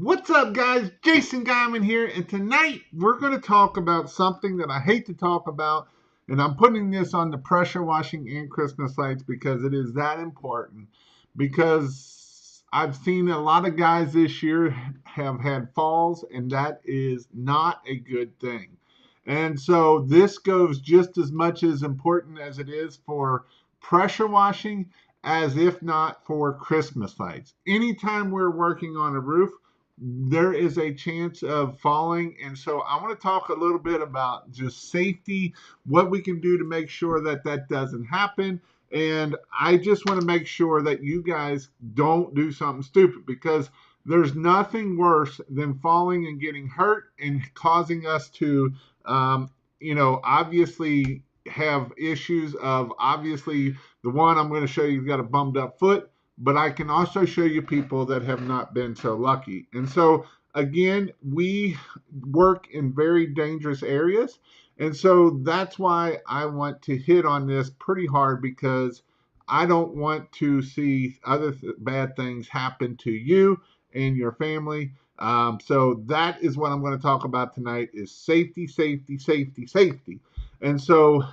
What's up, guys? Jason Guyman here, and tonight we're going to talk about something that I hate to talk about, and I'm putting this on the pressure washing and Christmas lights because it is that important. Because I've seen a lot of guys this year have had falls, and that is not a good thing. And so this goes just as much as important as it is for pressure washing, as if not for Christmas lights. Anytime we're working on a roof, there is a chance of falling. And so I want to talk a little bit about just safety, what we can do to make sure that that doesn't happen. And I just want to make sure that you guys don't do something stupid, because there's nothing worse than falling and getting hurt and causing us to, obviously have issues of, obviously, the one I'm going to show you got a bummed up foot, but I can also show you people that have not been so lucky. And so, again, we work in very dangerous areas. And so that's why I want to hit on this pretty hard, because I don't want to see other bad things happen to you and your family. So that is what I'm going to talk about tonight: is safety, safety, safety, safety. And so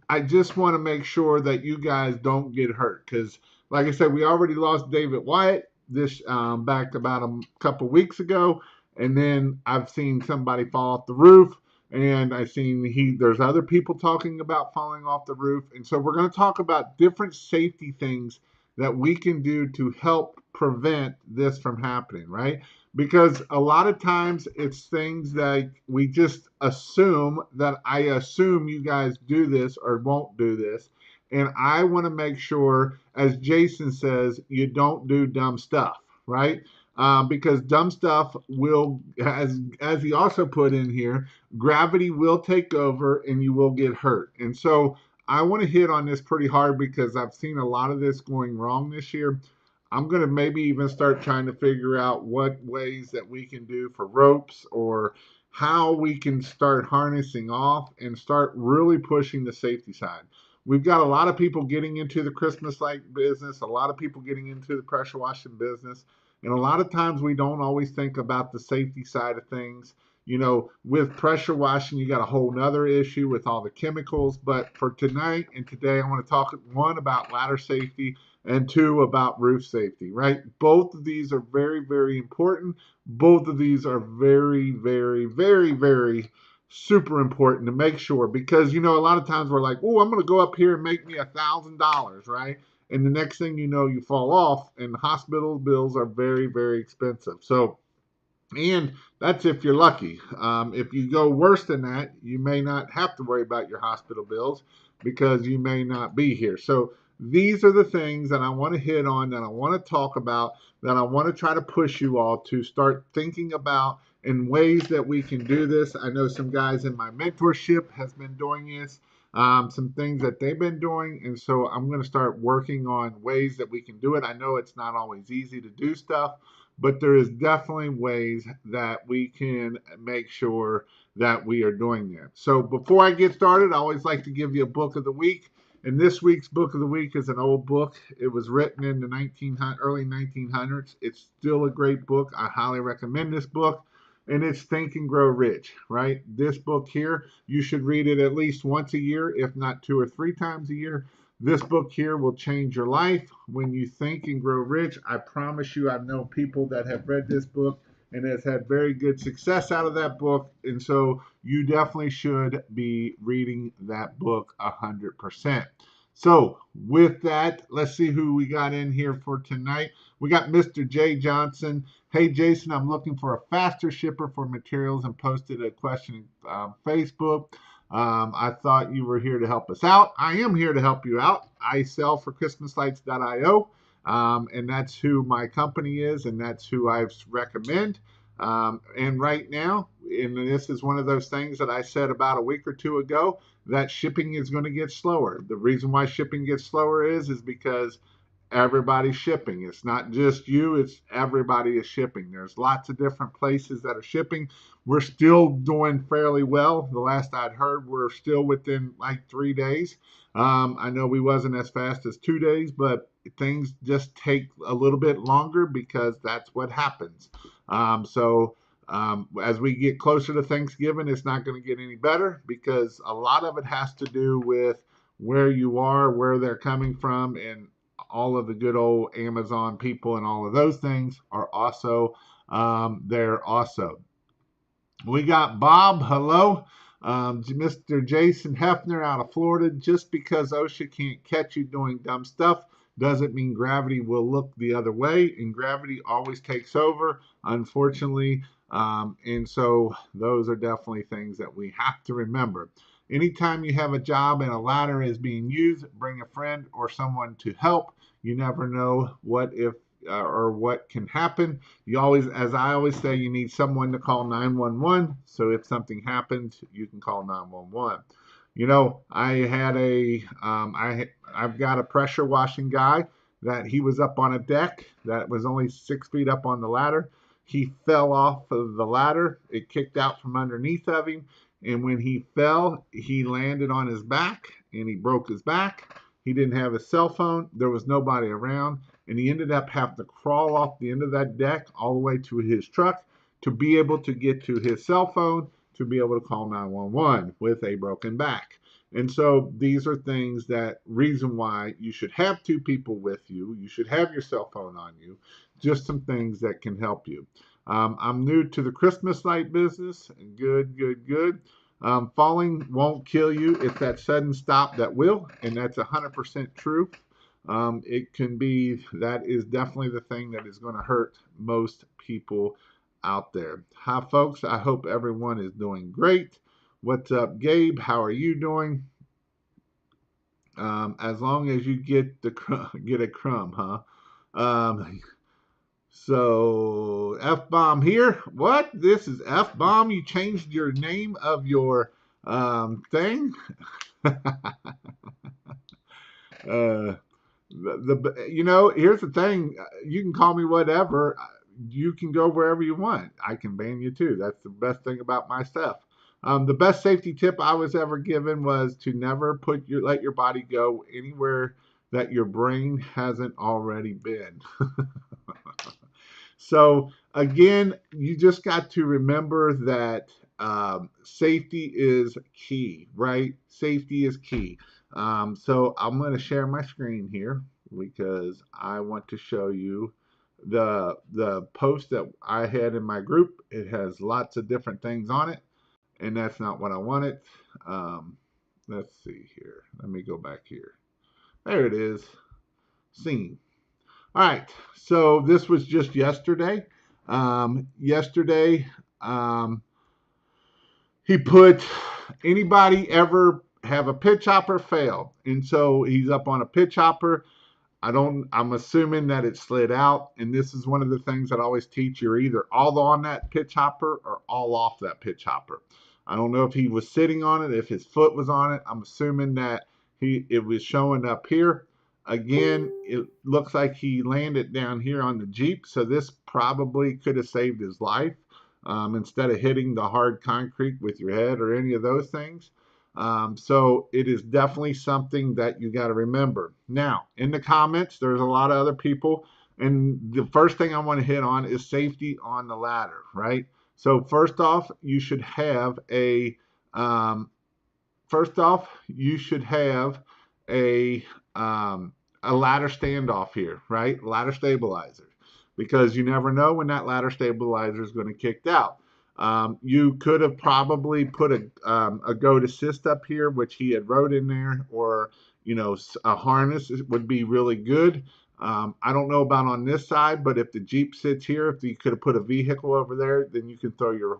I just want to make sure that you guys don't get hurt, because, like I said, we already lost David Wyatt this back about a couple weeks ago, and then I've seen somebody fall off the roof, and I've seen there's other people talking about falling off the roof, and so we're going to talk about different safety things that we can do to help prevent this from happening, right? Because a lot of times it's things that we just assume, that I assume you guys do this or won't do this. And I want to make sure, as Jason says, you don't do dumb stuff, right? Because dumb stuff will, as he also put in here, gravity will take over and you will get hurt. And so I want to hit on this pretty hard, because I've seen a lot of this going wrong this year. I'm going to maybe even start trying to figure out what ways that we can do for ropes, or how we can start harnessing off and start really pushing the safety side. We've got a lot of people getting into the Christmas light business, a lot of people getting into the pressure washing business, and a lot of times we don't always think about the safety side of things. With pressure washing, you got a whole nother issue with all the chemicals. But for tonight and today, I want to talk, one, about ladder safety, and two, about roof safety, right? Both of these are very, very important. Both of these are very, very, very, very super important to make sure, because a lot of times we're like, oh, I'm going to go up here and make me $1,000, right? And the next thing you know, you fall off, and the hospital bills are very, very expensive. So, and that's if you're lucky. If you go worse than that, you may not have to worry about your hospital bills, because you may not be here. So these are the things that I want to hit on, that I want to talk about, that I want to try to push you all to start thinking about, in ways that we can do this. I know some guys in my mentorship has been doing this, some things that they've been doing, and so I'm going to start working on ways that we can do it. I know it's not always easy to do stuff, but there is definitely ways that we can make sure that we are doing that. So before I get started, I always like to give you a book of the week. And this week's book of the week is an old book. It was written in the early 1900s. It's still a great book. I highly recommend this book. And it's Think and Grow Rich, right? This book here, you should read it at least once a year, if not 2 or 3 times a year. This book here will change your life when you think and grow rich. I promise you, I've known people that have read this book and has had very good success out of that book. And so you definitely should be reading that book 100%. So with that, let's see who we got in here for tonight. We got Mr. Jay Johnson. Hey, Jason, I'm looking for a faster shipper for materials, and posted a question on Facebook. I thought you were here to help us out. I am here to help you out. I sell for ChristmasLights.io, and that's who my company is, and that's who I recommend. And right now, and this is one of those things that I said about a week or two ago, that shipping is going to get slower. The reason why shipping gets slower is because everybody's shipping. It's not just you, it's everybody is shipping. There's lots of different places that are shipping. We're still doing fairly well. The last I'd heard, we're still within like 3 days. I know we wasn't as fast as 2 days, but things just take a little bit longer because that's what happens. As we get closer to Thanksgiving, it's not going to get any better because a lot of it has to do with where you are, where they're coming from, and all of the good old Amazon people and all of those things are also there also. We got Bob, hello. Mr. Jason Hefner out of Florida. Just because OSHA can't catch you doing dumb stuff doesn't mean gravity will look the other way, and gravity always takes over, unfortunately. And so those are definitely things that we have to remember. Anytime you have a job and a ladder is being used, bring a friend or someone to help. You never know what if or what can happen. You always, as I always say, you need someone to call 911. So if something happens, you can call 911. You know, I've got a pressure washing guy that he was up on a deck that was only 6 feet up on the ladder. He fell off of the ladder. It kicked out from underneath of him. And when he fell, he landed on his back and he broke his back. He didn't have a cell phone. There was nobody around. And he ended up having to crawl off the end of that deck all the way to his truck to be able to get to his cell phone to be able to call 911 with a broken back. And so these are things that reason why you should have two people with you. You should have your cell phone on you. Just some things that can help you. I'm new to the Christmas light business. Good, good, good. Falling won't kill you. It's that sudden stop that will, and that's 100% true. It can be, that is definitely the thing that is going to hurt most people out there. Hi, folks. I hope everyone is doing great. What's up, Gabe? How are you doing? As long as you get get a crumb, huh? So F-bomb here. What? This is F-bomb. You changed your name of your thing. Here's the thing. You can call me whatever. You can go wherever you want. I can ban you too. That's the best thing about my stuff. The best safety tip I was ever given was to never let your body go anywhere that your brain hasn't already been. So again, you just got to remember that safety is key, right? Safety is key. So I'm going to share my screen here because I want to show you the post that I had in my group. It has lots of different things on it, and that's not what I wanted. Let's see here. Let me go back here. There it is. Scene. All right, so this was just yesterday. Yesterday, he put, anybody ever have a pitch hopper fail? And so he's up on a pitch hopper. I'm assuming that it slid out. And this is one of the things that I always teach. You're either all on that pitch hopper or all off that pitch hopper. I don't know if he was sitting on it, if his foot was on it. I'm assuming that it was showing up here. Again, it looks like he landed down here on the Jeep, so this probably could have saved his life instead of hitting the hard concrete with your head or any of those things. So it is definitely something that you got to remember. Now, in the comments, there's a lot of other people, and the first thing I want to hit on is safety on the ladder, right? So first off, you should have a ladder standoff here, right? Ladder stabilizer, because you never know when that ladder stabilizer is going to kick out. You could have probably put a goat assist up here, which he had wrote in there, or a harness would be really good. I don't know about on this side, but if the Jeep sits here, if you could have put a vehicle over there, then you can throw your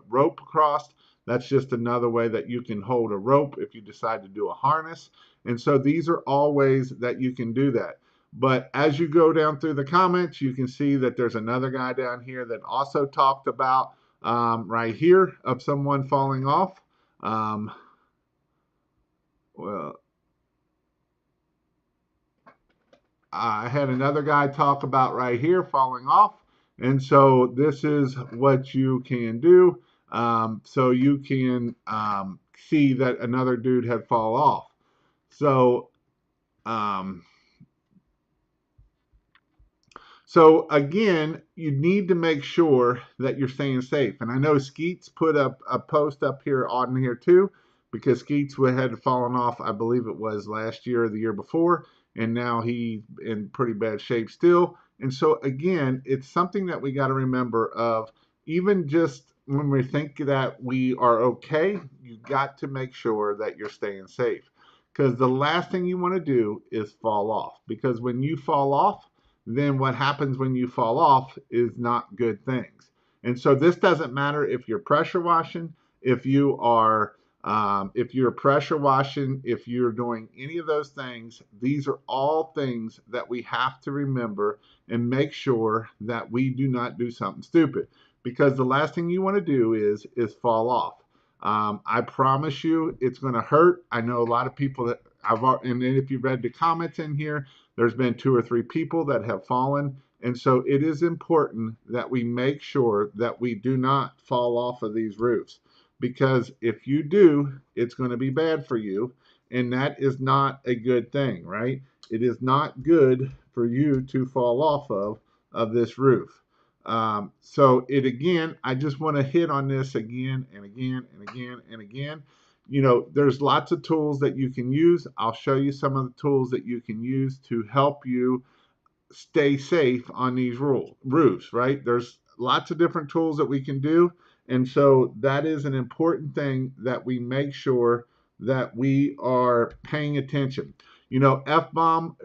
rope across. That's just another way that you can hold a rope if you decide to do a harness. And so these are all ways that you can do that. But as you go down through the comments, you can see that there's another guy down here that also talked about right here of someone falling off. Well, I had another guy talk about right here falling off. And so this is what you can do. So you can see that another dude had fall off. So um, So again, you need to make sure that you're staying safe. And I know Skeets put up a post up here on here too, because Skeets had fallen off, I believe it was last year or the year before, and now he's in pretty bad shape still. And so again, it's something that we got to remember of, even just when we think that we are okay, you got to make sure that you're staying safe. Because the last thing you want to do is fall off. Because when you fall off, then what happens when you fall off is not good things. And so this doesn't matter if you're pressure washing, if you are if you're pressure washing, if you're doing any of those things. These are all things that we have to remember and make sure that we do not do something stupid, because the last thing you want to do is fall off. I promise you, it's going to hurt. I know a lot of people that and if you read the comments in here, there's been 2 or 3 people that have fallen. And so it is important that we make sure that we do not fall off of these roofs, because if you do, it's going to be bad for you. And that is not a good thing, right? It is not good for you to fall off of this roof. So it again, I just want to hit on this again and again and again and again. There's lots of tools that you can use. I'll show you some of the tools that you can use to help you stay safe on these roofs, right? There's lots of different tools that we can do. And so that is an important thing that we make sure that we are paying attention. F-bomb,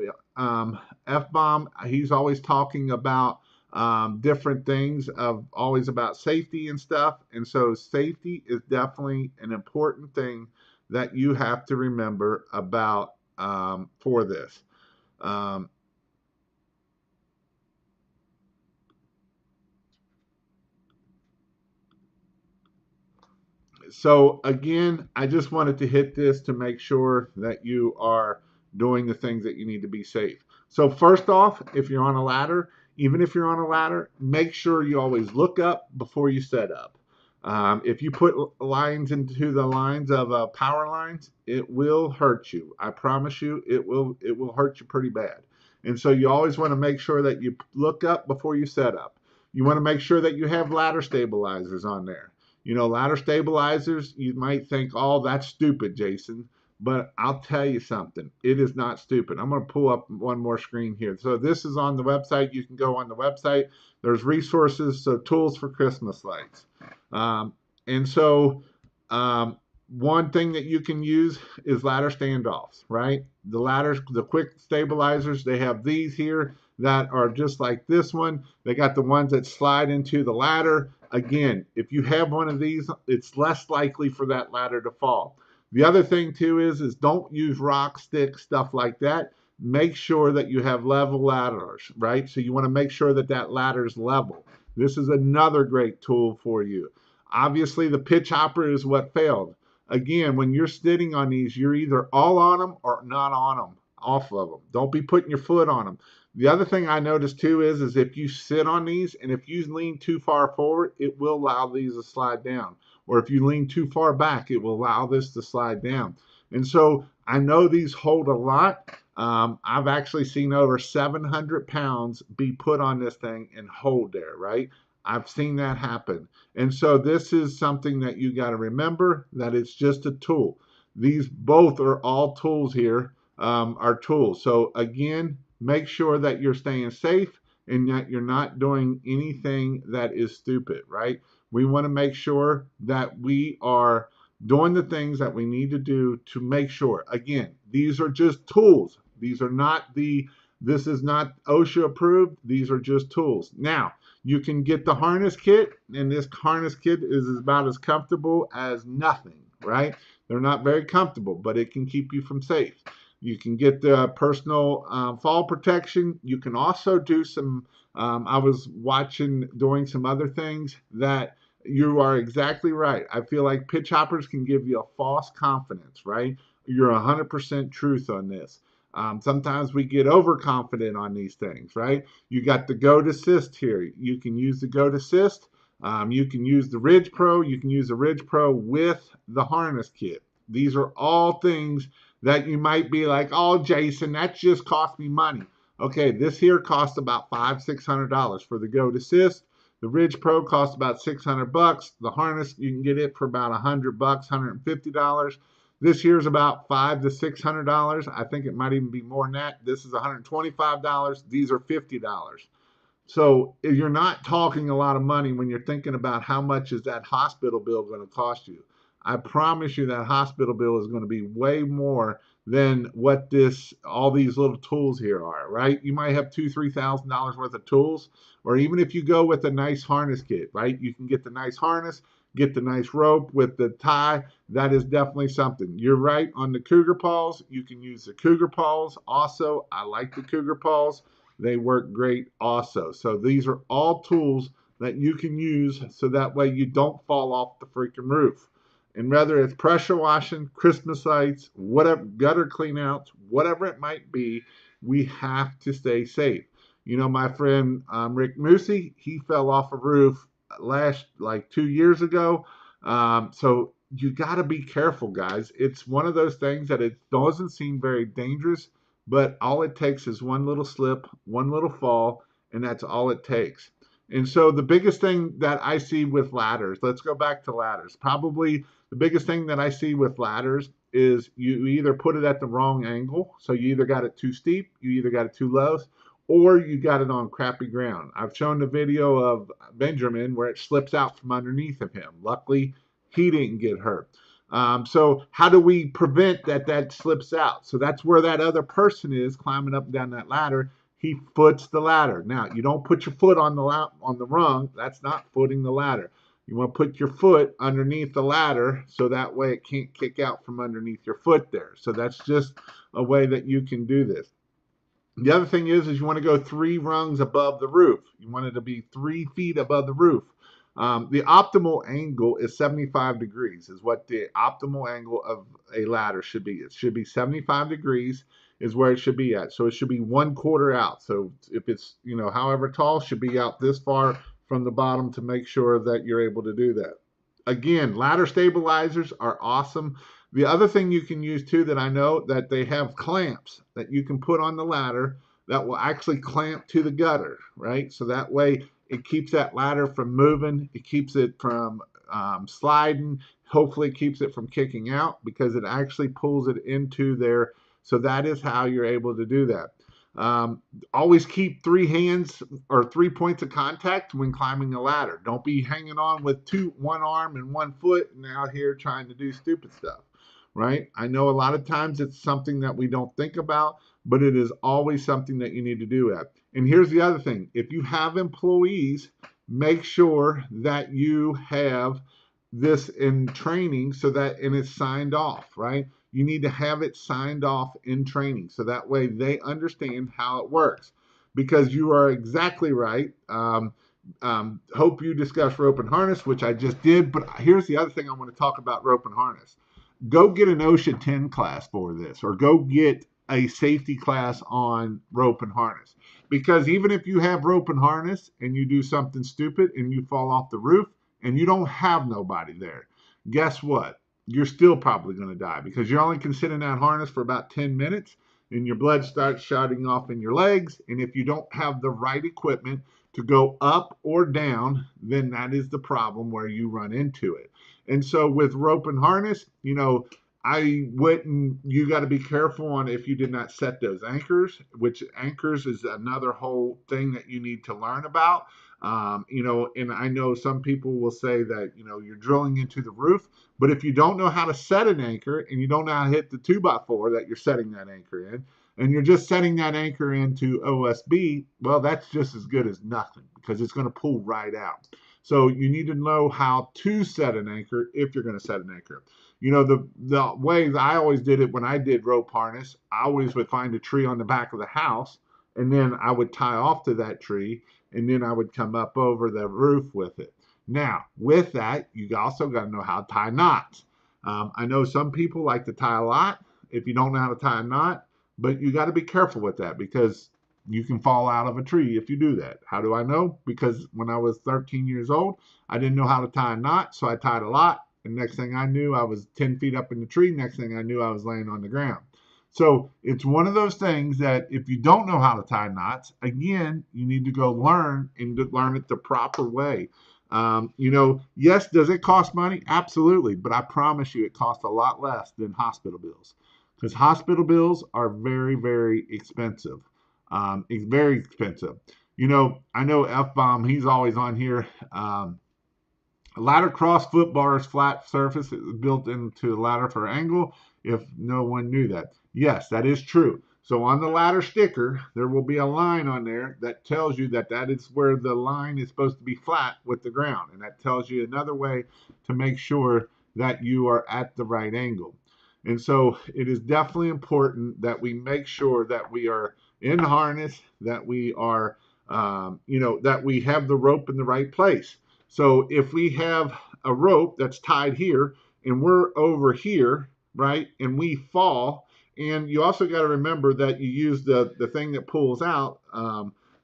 he's always talking about different things of always about safety and stuff. And so safety is definitely an important thing that you have to remember about for this. Um, so again, I just wanted to hit this to make sure that you are doing the things that you need to be safe. So first off, if you're on a ladder, even if you're on a ladder, make sure you always look up before you set up. If you put lines into the lines of power lines, it will hurt you. I promise you, it will hurt you pretty bad. And so you always want to make sure that you look up before you set up. You want to make sure that you have ladder stabilizers on there. Ladder stabilizers, you might think, oh, that's stupid, Jason. But I'll tell you something. It is not stupid. I'm going to pull up one more screen here. So this is on the website. You can go on the website. There's resources, so tools for Christmas lights. Um, and so one thing that you can use is ladder standoffs, right? The ladders, the quick stabilizers, they have these here that are just like this one. They got the ones that slide into the ladder. Again, if you have one of these, it's less likely for that ladder to fall. The other thing too is don't use rock, sticks, stuff like that. Make sure that you have level ladders, right? So you want to make sure that that ladder is level. This is another great tool for you. Obviously, the pitch hopper is what failed. Again, when you're sitting on these, you're either all on them or not on them, off of them. Don't be putting your foot on them. The other thing I noticed too is if you sit on these and if you lean too far forward, it will allow these to slide down. Or if you lean too far back, it will allow this to slide down. And so I know these hold a lot. I've actually seen over 700 pounds be put on this thing and hold there, right? I've seen that happen. And so this is something that you got to remember, that it's just a tool. These both are all tools here, are tools. So again, make sure that you're staying safe and that you're not doing anything that is stupid, right? We want to make sure that we are doing the things that we need to do to make sure. Again, these are just tools. This is not OSHA approved. These are just tools. Now, you can get the harness kit, and this harness kit is about as comfortable as nothing, right? They're not very comfortable, but it can keep you from safe. You can get the personal fall protection. You can also do some, I was watching doing some other things that you are exactly right. I feel like pitch hoppers can give you a false confidence, right? You're 100% truth on this. Sometimes we get overconfident on these things, right? You got the Goat Assist here. You can use the Goat Assist. You can use the Ridge Pro. You can use the Ridge Pro with the harness kit. These are all things that you might be like, oh, Jason, that just cost me money. Okay, this here costs about $500-600 for the Goat Assist. The Ridge Pro costs about $600. The harness, you can get it for about $100, $150. This here's about $500 to $600. I think it might even be more than that. This is $125. These are $50. So you're not talking a lot of money when you're thinking about how much is that hospital bill going to cost you. I promise you that hospital bill is going to be way more than what all these little tools here are, right? You might have $2,000-3,000 worth of tools, or even if you go with a nice harness kit, right? You can get the nice harness, get the nice rope with the tie. That is definitely something. You're right on the Cougar Paws. You can use the Cougar Paws also. I like the Cougar Paws. They work great also. So these are all tools that you can use so that way you don't fall off the freaking roof. And whether it's pressure washing, Christmas lights, whatever, gutter clean outs, whatever it might be, we have to stay safe. You know, my friend Rick Moosey, he fell off a roof like 2 years ago. So you got to be careful, guys. It's one of those things that it doesn't seem very dangerous, but all it takes is one little slip, one little fall, and that's all it takes. And so the biggest thing that I see with ladders, let's go back to ladders. Probably the biggest thing that I see with ladders is you either put it at the wrong angle. So you either got it too steep, you either got it too low, or you got it on crappy ground. I've shown the video of Benjamin where it slips out from underneath of him. Luckily, he didn't get hurt. So how do we prevent that slips out? So that's where that other person is climbing up and down that ladder. He foots the ladder. Now, you don't put your foot on the rung. That's not footing the ladder. You want to put your foot underneath the ladder so that way it can't kick out from underneath your foot there. So that's just a way that you can do this. The other thing is you want to go 3 rungs above the roof. You want it to be 3 feet above the roof. The optimal angle is 75 degrees is what the optimal angle of a ladder should be. It should be 75 degrees is where it should be at. So it should be 1/4 out. So if it's, however tall, should be out this far from the bottom to make sure that you're able to do that. Again, ladder stabilizers are awesome. The other thing you can use too that I know that they have clamps that you can put on the ladder that will actually clamp to the gutter, right? So that way it keeps that ladder from moving. It keeps it from sliding. Hopefully it keeps it from kicking out because it actually pulls it into there. So that is how you're able to do that. Always keep 3 hands or 3 points of contact when climbing a ladder. Don't be hanging on with one arm and 1 foot and out here trying to do stupid stuff, right? I know a lot of times it's something that we don't think about, but it is always something that you need to do at. And here's the other thing. If you have employees, make sure that you have this in training and it's signed off, right? You need to have it signed off in training so that way they understand how it works. Because you are exactly right. Hope you discussed rope and harness, which I just did. But here's the other thing I want to talk about rope and harness. Go get an OSHA 10 class for this, or go get a safety class on rope and harness. Because even if you have rope and harness and you do something stupid and you fall off the roof and you don't have nobody there, guess what? You're still probably going to die because you're only considering that harness for about 10 minutes and your blood starts shooting off in your legs. And if you don't have the right equipment to go up or down, then that is the problem where you run into it. And so with rope and harness, you got to be careful on if you did not set those anchors, which anchors is another whole thing that you need to learn about. And I know some people will say that, you're drilling into the roof, but if you don't know how to set an anchor and you don't know how to hit the 2x4 that you're setting that anchor in, and you're just setting that anchor into OSB, well, that's just as good as nothing because it's going to pull right out. So you need to know how to set an anchor if you're going to set an anchor. The way I always did it when I did rope harness, I always would find a tree on the back of the house, and then I would tie off to that tree, and then I would come up over the roof with it. Now, with that, you also got to know how to tie knots. I know some people like to tie a lot. If you don't know how to tie a knot, But you got to be careful with that because you can fall out of a tree if you do that. How do I know? Because when I was 13 years old, I didn't know how to tie a knot, so I tied a lot. And next thing I knew, I was 10 feet up in the tree. Next thing I knew, I was laying on the ground. So it's one of those things that if you don't know how to tie knots, again, you need to go learn and to learn it the proper way. Yes, does it cost money? Absolutely. But I promise you, it costs a lot less than hospital bills because hospital bills are very, very expensive. It's very expensive. I know F Bomb, he's always on here. A ladder cross foot bars flat surface is built into the ladder for angle if no one knew that. Yes, that is true. So on the ladder sticker, there will be a line on there that tells you that that is where the line is supposed to be flat with the ground. And that tells you another way to make sure that you are at the right angle. And so it is definitely important that we make sure that we are in harness, that we are, that we have the rope in the right place. So if we have a rope that's tied here and we're over here, right, and we fall, and you also got to remember that you use the thing that pulls out,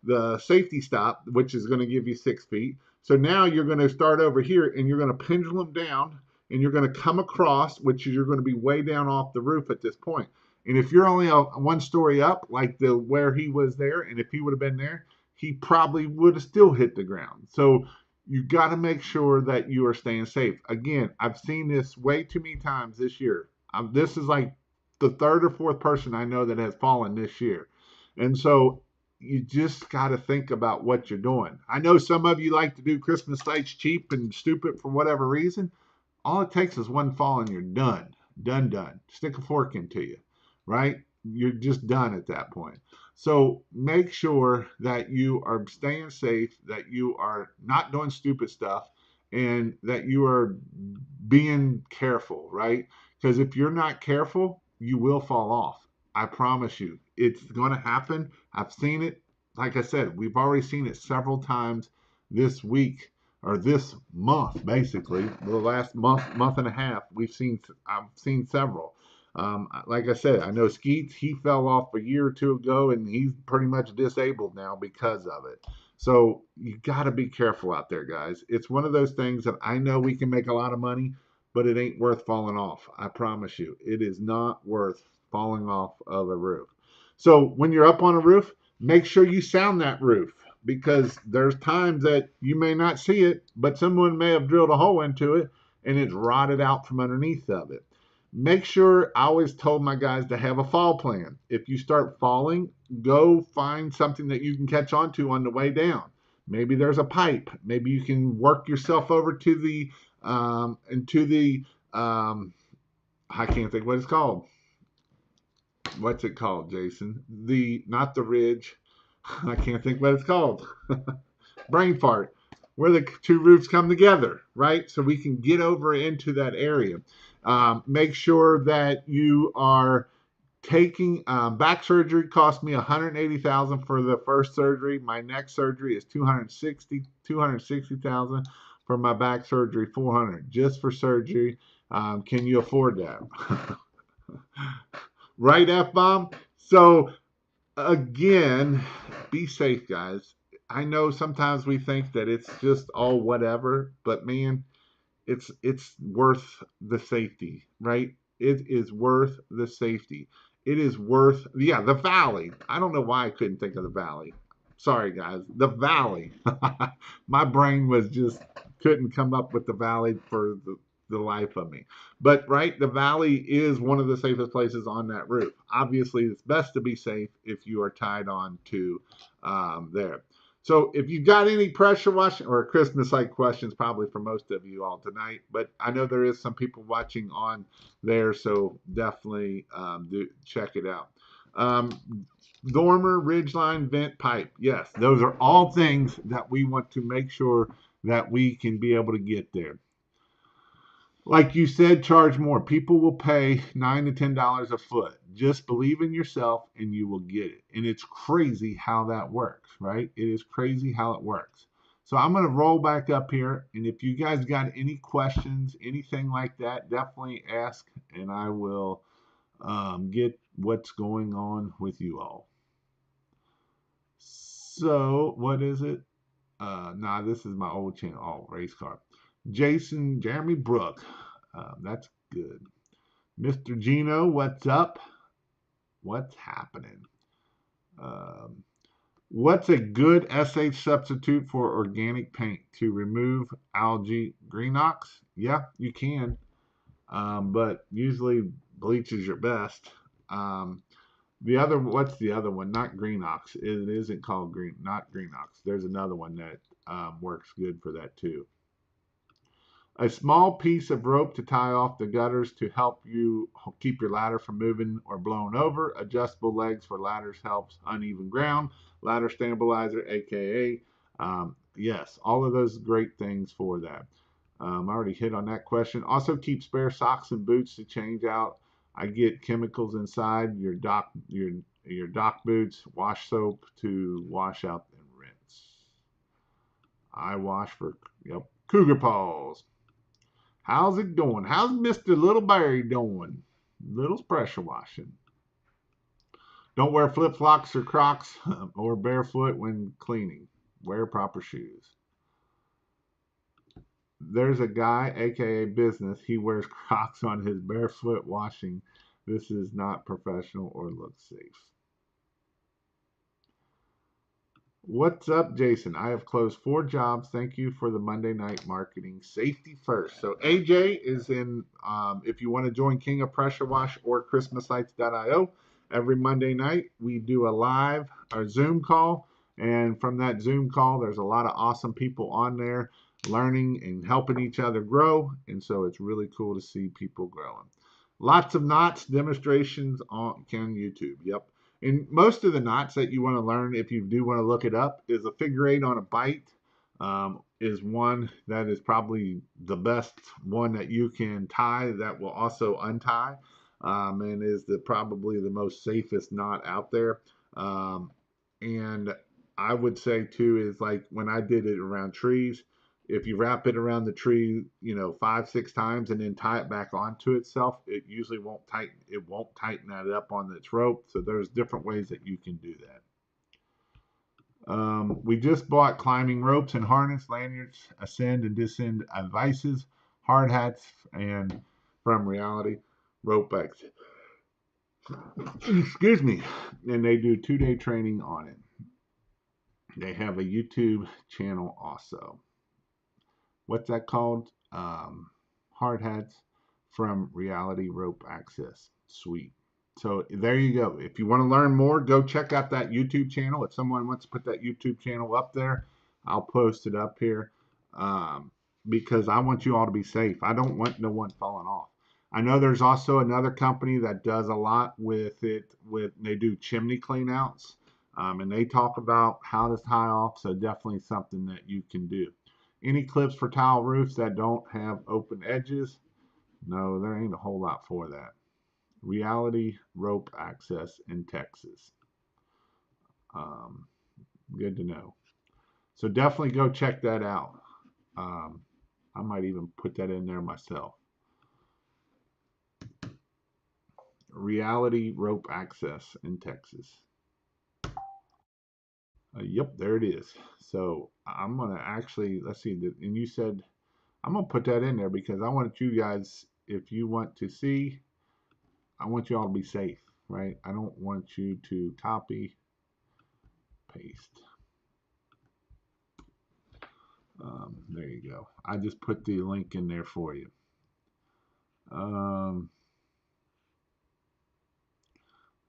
the safety stop, which is going to give you 6 feet. So now you're going to start over here and you're going to pendulum down and you're going to come across, which is you're going to be way down off the roof at this point. And if you're only one story up, like the where he was there, and if he would have been there, he probably would have still hit the ground. So you got to make sure that you are staying safe. Again, I've seen this way too many times this year. This is like the third or fourth person I know that has fallen this year. And so you just got to think about what you're doing. I know some of you like to do Christmas lights cheap and stupid for whatever reason. All it takes is one fall and you're done. Done, done. Stick a fork into you, right? You're just done at that point. So make sure that you are staying safe, that you are not doing stupid stuff, and that you are being careful, right? Because if you're not careful, you will fall off. I promise you, it's going to happen. I've seen it. Like I said, we've already seen it several times this week or this month, basically. The last month and a half, I've seen several. Like I said, I know Skeets, he fell off a year or two ago and he's pretty much disabled now because of it. So you got to be careful out there, guys. It's one of those things that I know we can make a lot of money, but it ain't worth falling off. I promise you, it is not worth falling off of a roof. So when you're up on a roof, make sure you sound that roof because there's times that you may not see it, but someone may have drilled a hole into it and it's rotted out from underneath of it. Make sure, I always told my guys to have a fall plan. If you start falling, go find something that you can catch onto on the way down. Maybe there's a pipe. Maybe you can work yourself over to the I can't think what it's called. What's it called, Jason? Not the ridge. I can't think what it's called. Brain fart. Where the two roofs come together, right? So we can get over into that area. Make sure that you are taking back surgery. Cost me $180,000 for the first surgery. My next surgery is $260,000 for my back surgery. $400 just for surgery. Can you afford that? Right, F bomb. So again, be safe, guys. I know sometimes we think that it's just all whatever, but man, it's worth the safety, right? It is worth the safety. It is worth, yeah, the valley. I don't know why I couldn't think of the valley. Sorry, guys. The valley. My brain was just couldn't come up with the valley for the life of me. But, right, the valley is one of the safest places on that roof. Obviously, it's best to be safe if you are tied on to there. So if you've got any pressure washing or Christmas like questions, probably for most of you all tonight, but I know there is some people watching on there, so definitely do check it out. Dormer, ridgeline, vent, pipe. Yes, those are all things that we want to make sure that we can be able to get there. Like you said, charge more. People will pay $9 to $10 a foot. Just believe in yourself and you will get it. And it's crazy how that works, right? It is crazy how it works. So I'm going to roll back up here. And if you guys got any questions, anything like that, definitely ask and I will get what's going on with you all. So, what is it? Nah, this is my old channel. Oh, race car. Jeremy Brook. That's good. Mr. Gino, what's up? What's happening? Um, what's a good SH substitute for organic paint to remove algae greenox? Yeah, you can, but usually bleach is your best. Um, what's the other one? Not greenox. It isn't called not greenox. There's another one that works good for that too. A small piece of rope to tie off the gutters to help you keep your ladder from moving or blowing over. Adjustable legs for ladders helps uneven ground. Ladder stabilizer, aka yes, all of those great things for that. I already hit on that question. Also, keep spare socks and boots to change out. I get chemicals inside your dock boots. Wash soap to wash out and rinse. I wash for cougar paws. How's it going? How's Mr. Little Barry doing? Little's pressure washing. Don't wear flip flops or Crocs or barefoot when cleaning. Wear proper shoes. There's a guy, aka business, he wears Crocs on his barefoot washing. This is not professional or looks safe. What's up, Jason? I have closed 4 jobs. Thank you for the Monday night marketing. Safety first. So AJ is in. If you want to join King of Pressure Wash or ChristmasLights.io, every Monday night we do our Zoom call, and from that Zoom call, there's a lot of awesome people on there learning and helping each other grow, and so it's really cool to see people growing. Lots of knots demonstrations on YouTube. Yep. And most of the knots that you want to learn, if you do want to look it up, is a figure 8 on a bite. Is one that is probably the best one that you can tie that will also untie, and is probably the most safest knot out there. And I would say too is like when I did it around trees, if you wrap it around the tree, 5, 6 times and then tie it back onto itself, it usually won't tighten. It won't tighten that up on its rope. So there's different ways that you can do that. We just bought climbing ropes and harness, lanyards, ascend and descend advices, hard hats, and from Reality Rope X. Excuse me. And they do 2-day training on it. They have a YouTube channel also. What's that called? Hard hats from Reality Rope Access. Sweet. So there you go. If you want to learn more, go check out that YouTube channel. If someone wants to put that YouTube channel up there, I'll post it up here because I want you all to be safe. I don't want no one falling off. I know there's also another company that does a lot with it. They do chimney cleanouts, and they talk about how to tie off. So definitely something that you can do. Any clips for tile roofs that don't have open edges? No, there ain't a whole lot for that. Reality Rope Access in Texas. Good to know. So definitely go check that out. I might even put that in there myself. Reality Rope Access in Texas. Yep, there it is. So I'm going to actually, let's see, and you said, I'm going to put that in there because I want you guys, if you want to see, I want you all to be safe, right? I don't want you to copy, paste. There you go. I just put the link in there for you.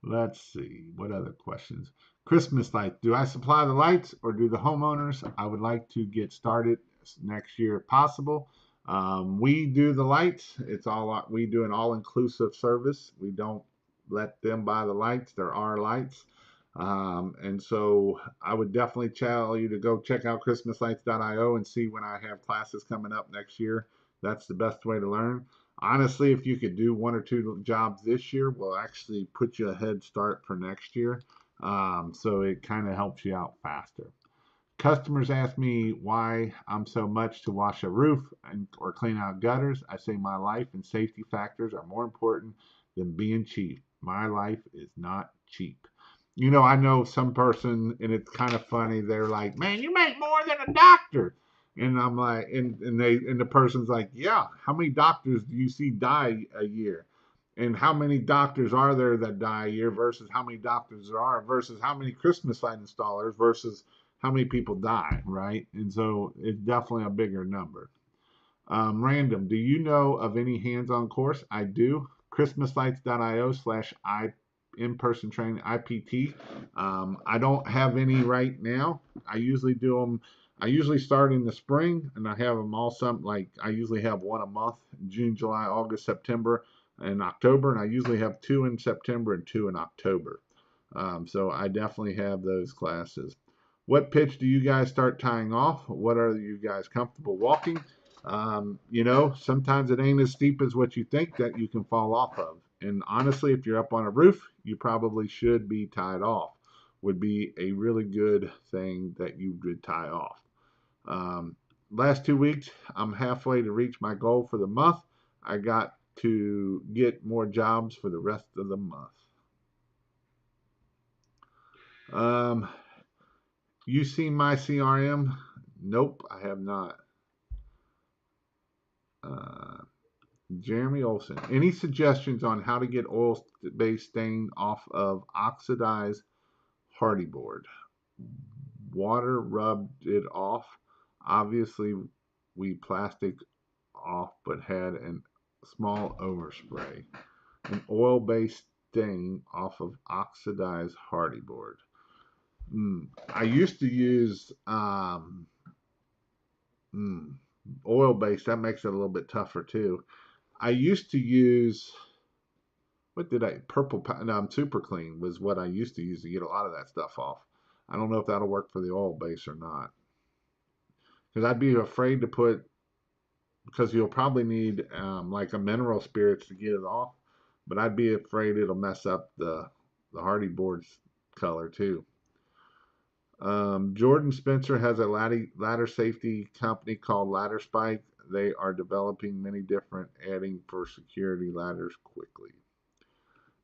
Let's see. What other questions? Christmas lights. Do I supply the lights or do the homeowners? I would like to get started next year if possible. We do the lights. We do an all-inclusive service. We don't let them buy the lights. They're our lights. And so I would definitely tell you to go check out ChristmasLights.io and see when I have classes coming up next year. That's the best way to learn. Honestly, if you could do 1 or 2 jobs this year, will actually put you a head start for next year. So it kind of helps you out faster. Customers ask me why I'm so much to wash a roof or clean out gutters. I say my life and safety factors are more important than being cheap. My life is not cheap. I know some person, and it's kind of funny. They're like, "Man, you make more than a doctor," and I'm like, and the person's like, "Yeah, how many doctors do you see die a year?" And how many doctors are there that die a year versus how many doctors there are versus how many Christmas light installers versus how many people die, right? And so it's definitely a bigger number. Random, do you know of any hands-on course? I do. ChristmasLights.io/I in-person training IPT. I don't have any right now. I usually do them. I usually start in the spring, and I have them all. I usually have one a month: June, July, August, September, and October. And I usually have two in September and two in October. So I definitely have those classes. What pitch do you guys start tying off? What are you guys comfortable walking? Sometimes it ain't as steep as what you think that you can fall off of. And honestly, if you're up on a roof, you probably should be tied off. Would be a really good thing that you would tie off. Um, Last 2 weeks, I'm halfway to reach my goal for the month. I got to get more jobs for the rest of the month. Um, you seen my CRM? Nope, I have not. Uh, Jeremy Olson. Any suggestions on how to get oil-based stain off of oxidized hardy board? Water rubbed it off. Obviously, we plastic off, but had a small overspray. An oil-based stain off of oxidized hardy board. I used to use oil-based. That makes it a little bit tougher too. I used to use what did I purple no, super clean was what I used to use to get a lot of that stuff off. I don't know if that'll work for the oil base or not because I'd be afraid to put because you'll probably need like a mineral spirits to get it off, but I'd be afraid it'll mess up the hardy board's color too. Jordan Spencer has a ladder safety company called Ladder Spike. They are developing many different adding for security ladders quickly.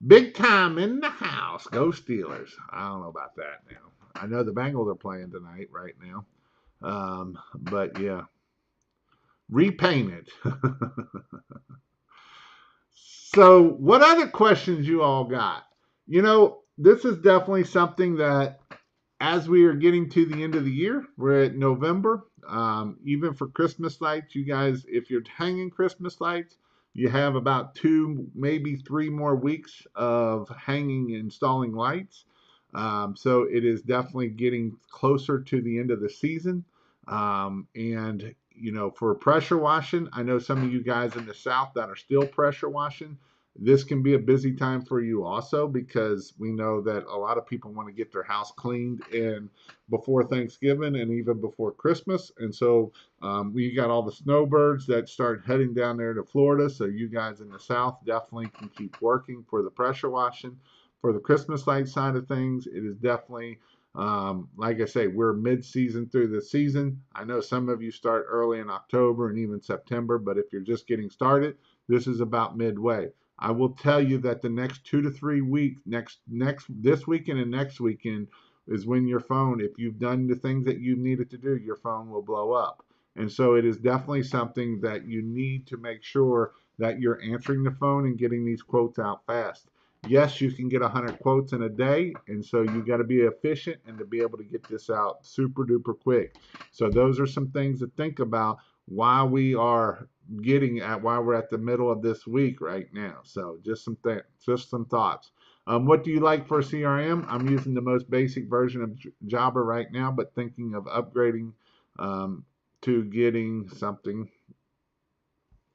Big time in the house. Go Steelers. I don't know about that now. I know the Bengals are playing tonight, right now. But yeah, repaint it. So, what other questions you all got? This is definitely something that as we are getting to the end of the year, we're at November. Even for Christmas lights, you guys, if you're hanging Christmas lights, you have about 2, maybe 3 more weeks of hanging and installing lights. So it is definitely getting closer to the end of the season. And for pressure washing, I know some of you guys in the South that are still pressure washing. This can be a busy time for you also because we know that a lot of people want to get their house cleaned in before Thanksgiving and even before Christmas. And so we got all the snowbirds that start heading down there to Florida. So you guys in the South definitely can keep working for the pressure washing. For the Christmas light side of things, it is definitely like I say, we're mid-season through the season. I know some of you start early in October and even September, but if you're just getting started, this is about midway. I will tell you that the next 2 to 3 weeks, this weekend and next weekend, is when your phone, if you've done the things that you needed to do, your phone will blow up. And so it is definitely something that you need to make sure that you're answering the phone and getting these quotes out fast. Yes, you can get 100 quotes in a day, and so you got to be efficient and to be able to get this out super duper quick. So those are some things to think about while we're at the middle of this week right now. So just some thoughts. What do you like for a CRM? I'm using the most basic version of Jobber right now, but thinking of upgrading to getting something.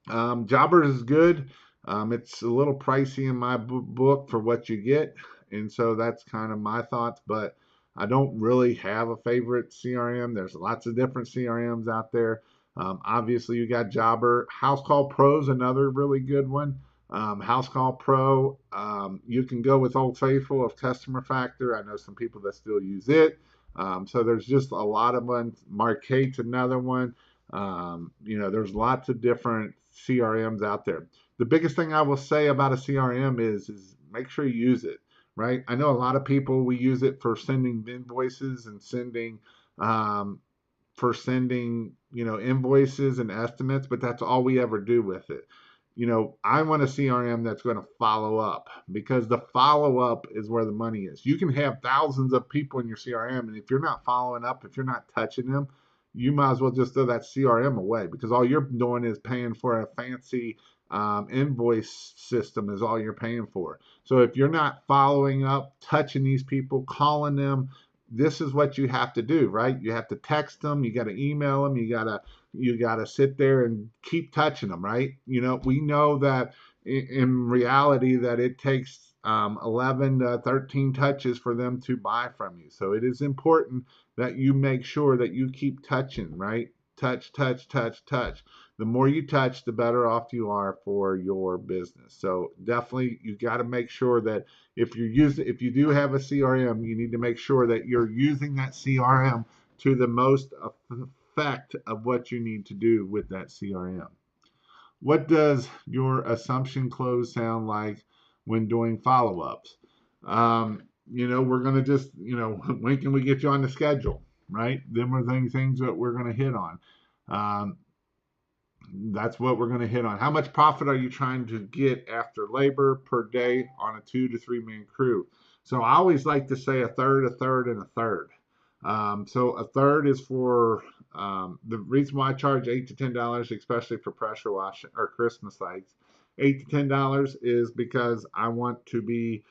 Jobber is good. It's a little pricey in my book for what you get, and so that's kind of my thoughts. But I don't really have a favorite CRM. There's lots of different CRMs out there. Obviously, you got Jobber. House Call Pro is another really good one. House Call Pro. You can go with Old Faithful of Customer Factor. I know some people that still use it. So there's just a lot of ones. Marquette's another one. There's lots of different CRMs out there. The biggest thing I will say about a CRM is make sure you use it, right? I know a lot of people, we use it for sending invoices and um, sending, invoices and estimates, but that's all we ever do with it. I want a CRM that's going to follow up, because the follow up is where the money is. You can have thousands of people in your CRM, and if you're not following up, if you're not touching them, you might as well just throw that CRM away, because all you're doing is paying for a fancy invoice system is all you're paying for. So if you're not following up, touching these people, calling them, this is what you have to do, right? You have to text them, you got to email them, you got to sit there and keep touching them, right? We know that in reality that it takes 11 to 13 touches for them to buy from you. So it is important that you make sure that you keep touching, right? Touch, touch, touch, touch. The more you touch, the better off you are for your business. So definitely you got to make sure that if you do have a CRM, you need to make sure that you're using that CRM to the most effect of what you need to do with that CRM. What does your assumption close sound like when doing follow-ups? We're going to just, when can we get you on the schedule, right? Them are things that we're going to hit on. Um, that's what we're going to hit on. How much profit are you trying to get after labor per day on a 2 to 3 man crew? So I always like to say a third, a third, and a third. So a third is for the reason why I charge $8 to $10, especially for pressure wash or Christmas lights. $8 to $10 is because I want to be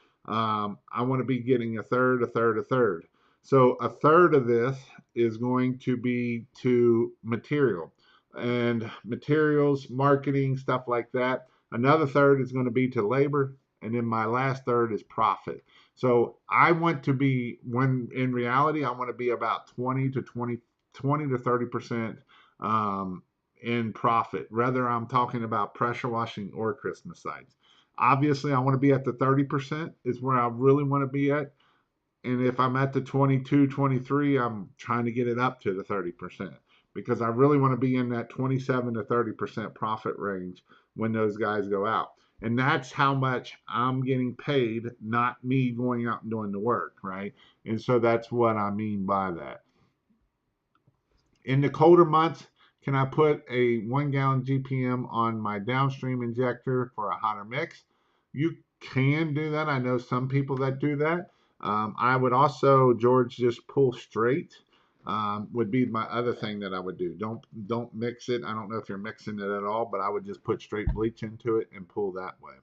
getting a third, a third, a third. So a third of this is going to be to material and materials, marketing, stuff like that. Another third is going to be to labor, and then my last third is profit. So I want to be, when in reality, I want to be about 20 to 30% in profit, whether I'm talking about pressure washing or Christmas lights. Obviously, I want to be at the 30% is where I really want to be at. And if I'm at the 22, 23, I'm trying to get it up to the 30%, because I really want to be in that 27 to 30% profit range when those guys go out. And that's how much I'm getting paid, not me going out and doing the work, right? And so that's what I mean by that. In the colder months, can I put a 1 gallon GPM on my downstream injector for a hotter mix? You can do that. I know some people that do that. I would also, George, just pull straight. Would be my other thing that I would do. Don't mix it. I don't know if you're mixing it at all, but I would just put straight bleach into it and pull that way.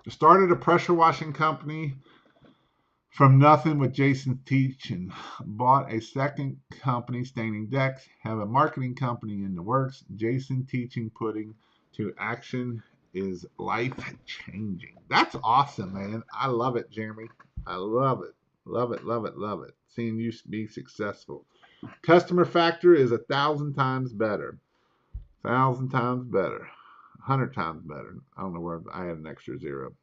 Started a pressure washing company from nothing with Jason Teachin. Bought a second company, Staining Decks. Have a marketing company in the works. Jason Teaching putting to action is life changing. That's awesome, man. I love it, Jeremy. I love it. Love it, love it, love it. Seeing you be successful. Customer factor is 1,000 times better. 1,000 times better. 100 times better. I don't know where I had an extra zero.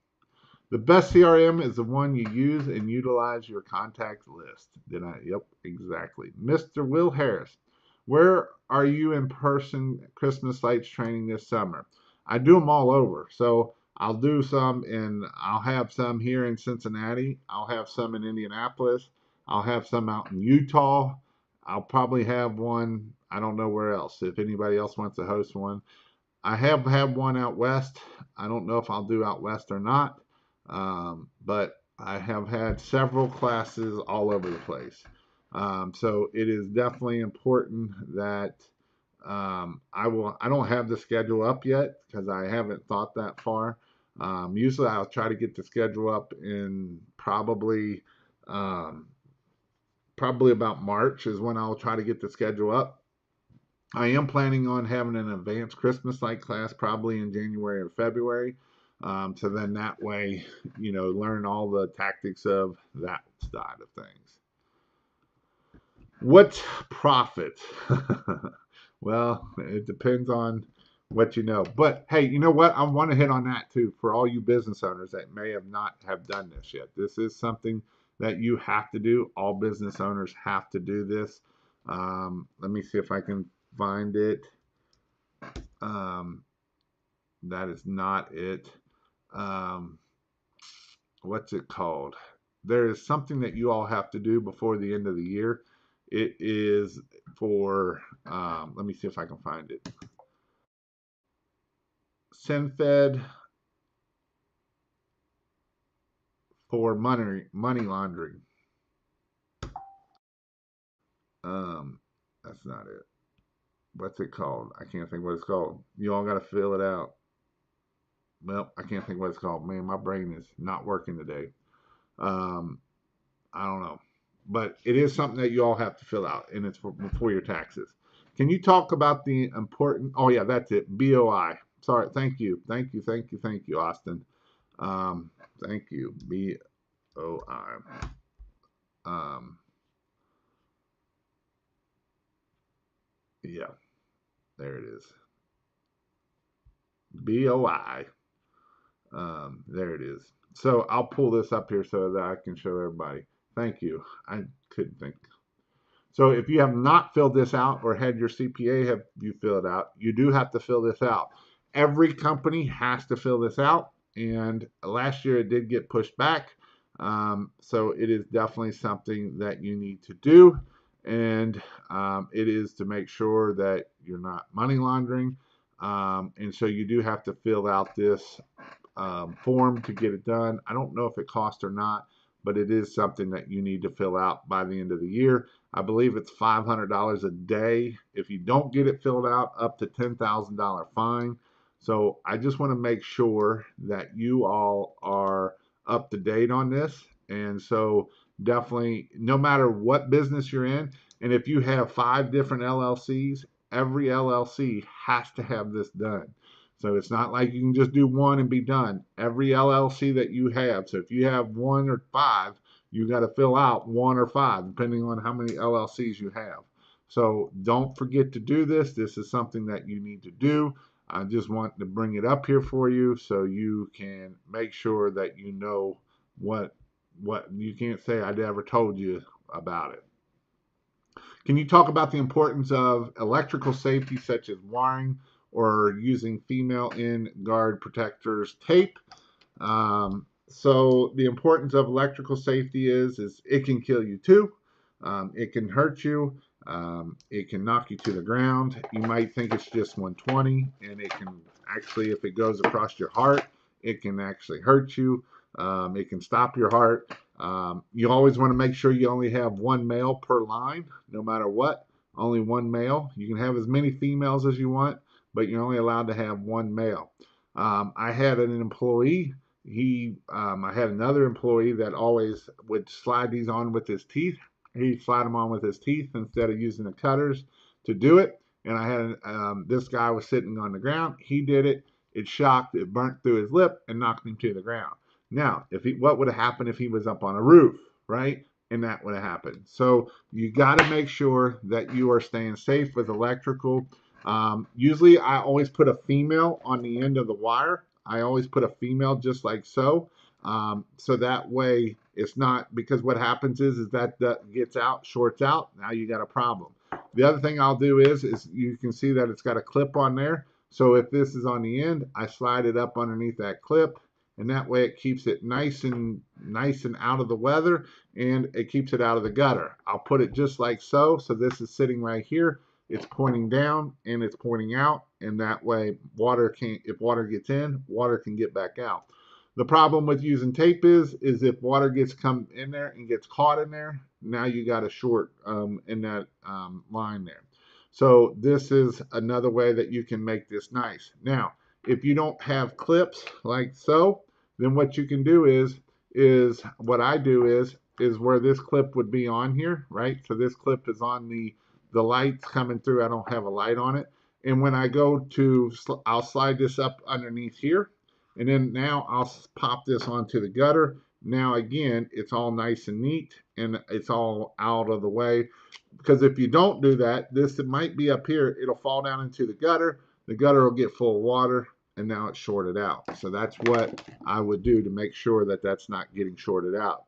The best CRM is the one you use and utilize your contact list. Did I? Yep, exactly. Mr. Will Harris, where are you in person Christmas lights training this summer? I do them all over. So I'll do some I'll have some here in Cincinnati. I'll have some in Indianapolis. I'll have some out in Utah. I'll probably have one, I don't know where else, if anybody else wants to host one. I have had one out west. I don't know if I'll do out west or not. But I have had several classes all over the place. So it is definitely important that I don't have the schedule up yet because I haven't thought that far. Usually I'll try to get the schedule up in um, probably about March is when I'll try to get the schedule up. I am planning on having an advanced Christmas light class probably in January or February. So then that way, learn all the tactics of that side of things. What's profit? Well, it depends on what you know. But hey, you know what? I want to hit on that too for all you business owners that may have not have done this yet. This is something that you have to do. All business owners have to do this. Let me see if I can find it. That is not it. What's it called? There is something that you all have to do before the end of the year. It is for, let me see if I can find it. SynFed for money laundering. That's not it. What's it called? I can't think what it's called. You all got to fill it out. Well, I can't think what it's called. Man, my brain is not working today. Um, I don't know, but it is something that you all have to fill out, and it's for your taxes. Can you talk about the important? Oh yeah, that's it. BOI. Sorry. Thank you. Thank you. Thank you. Thank you, Austin. Thank you. BOI. Um, yeah, there it is. BOI. There it is. So I'll pull this up here so that I can show everybody. Thank you. I couldn't think. So if you have not filled this out or had your CPA have you fill it out, you do have to fill this out. Every company has to fill this out, and last year it did get pushed back. So it is definitely something that you need to do, and it is to make sure that you're not money laundering. And so you do have to fill out this form to get it done. I don't know if it costs or not, but it is something that you need to fill out by the end of the year. I believe it's $500 a day. If you don't get it filled out, up to $10,000 fine. So I just want to make sure that you all are up to date on this. And so definitely, no matter what business you're in, and if you have 5 different LLCs, every LLC has to have this done. So it's not like you can just do one and be done. Every LLC that you have, so if you have 1 or 5, you got to fill out 1 or 5, depending on how many LLCs you have. So don't forget to do this. This is something that you need to do. I just want to bring it up here for you so you can make sure that you know what you can't say I never told you about it. Can you talk about the importance of electrical safety, such as wiring or using female in guard protectors tape? So the importance of electrical safety is it can kill you too. It can hurt you. It can knock you to the ground. You might think it's just 120, and it can actually, if it goes across your heart, it can actually hurt you. It can stop your heart. You always want to make sure you only have one male per line, no matter what. Only one male. You can have as many females as you want, but you're only allowed to have one male. I had an employee. I had another employee that always would slide these on with his teeth. He'd slide them on with his teeth instead of using the cutters to do it. And I had this guy was sitting on the ground. He did it. It shocked. It burnt through his lip and knocked him to the ground. Now, what would have happened if he was up on a roof, right? And that would have happened. So you got to make sure that you are staying safe with electrical. Usually, I always put a female on the end of the wire. I always put a female just like so. So that way it's not, because what happens is that gets out, shorts out. Now you got a problem. The other thing I'll do is you can see that it's got a clip on there. So if this is on the end, I slide it up underneath that clip, and that way it keeps it nice and out of the weather, and it keeps it out of the gutter. I'll put it just like so. So this is sitting right here. It's pointing down and it's pointing out, and that way if water gets in, water can get back out. The problem with using tape is if water gets come in there and gets caught in there, now you got a short in that line there. So this is another way that you can make this nice. Now, if you don't have clips like so, then what you can do is what I do is where this clip would be on here, right? So this clip is on the lights coming through. I don't have a light on it. And when I go to, I'll slide this up underneath here. And then now I'll pop this onto the gutter. Now again, it's all nice and neat, and it's all out of the way. Because if you don't do that, it might be up here. It'll fall down into the gutter. The gutter will get full of water, and now it's shorted out. So that's what I would do to make sure that that's not getting shorted out.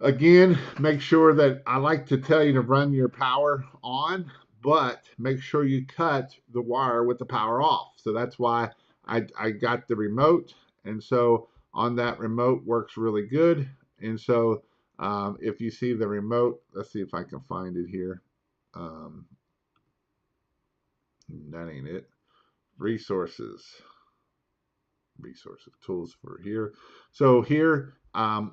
Again, make sure that I like to tell you to run your power on, but make sure you cut the wire with the power off. So that's why I got the remote, and so on that remote works really good. And so if you see the remote, let's see if I can find it here. Um, that ain't it. Resources. Resources tools for here. So here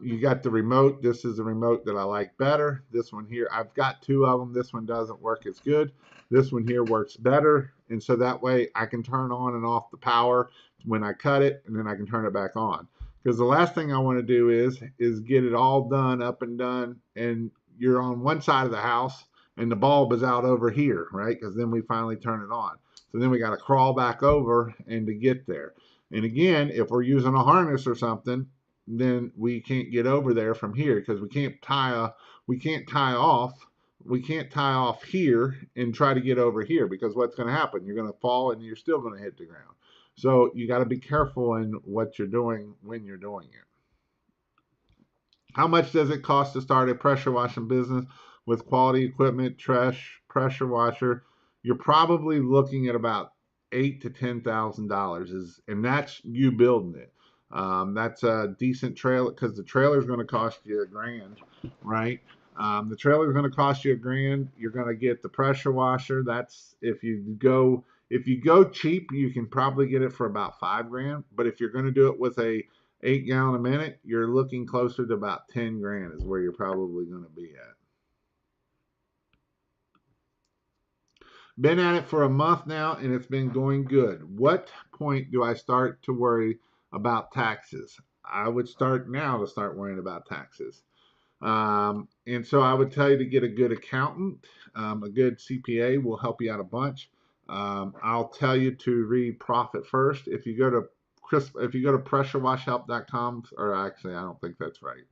you got the remote. This is the remote that I like better. This one here, I've got two of them. This one doesn't work as good. This one here works better, and so that way I can turn on and off the power when I cut it, and then I can turn it back on. Because the last thing I want to do is get it all done, up and done, and you're on one side of the house and the bulb is out over here, right? Because then we finally turn it on. So then we got to crawl back over and to get there. And again, if we're using a harness or something, then we can't get over there from here because we can't tie off here and try to get over here, because what's going to happen? You're going to fall and you're still going to hit the ground. So you got to be careful in what you're doing when you're doing it. How much does it cost to start a pressure washing business with quality equipment, trash, pressure washer? You're probably looking at about $8,000 to $10,000 and that's you building it. That's a decent trailer because the trailer is going to cost you $1,000, right? The trailer is going to cost you $1,000. You're going to get the pressure washer. That's if you go cheap, you can probably get it for about $5,000. But if you're going to do it with a 8 gallon a minute, you're looking closer to about $10,000 is where you're probably going to be at. Been at it for a month now and it's been going good. What point do I start to worry about taxes? I would start now to start worrying about taxes. And so I would tell you to get a good accountant. A good CPA will help you out a bunch. I'll tell you to read Profit First. If you go to pressurewashhelp.com, or actually, I don't think that's right.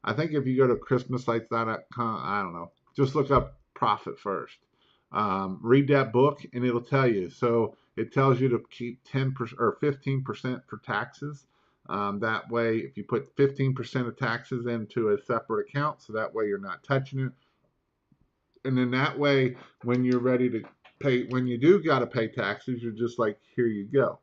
I think if you go to christmaslights.com, I don't know, just look up Profit First. Read that book and it'll tell you. So it tells you to keep 10% or 15% for taxes. That way, if you put 15% of taxes into a separate account, so that way you're not touching it. And then that way, when you're ready to pay, when you do got to pay taxes, you're just like, here you go.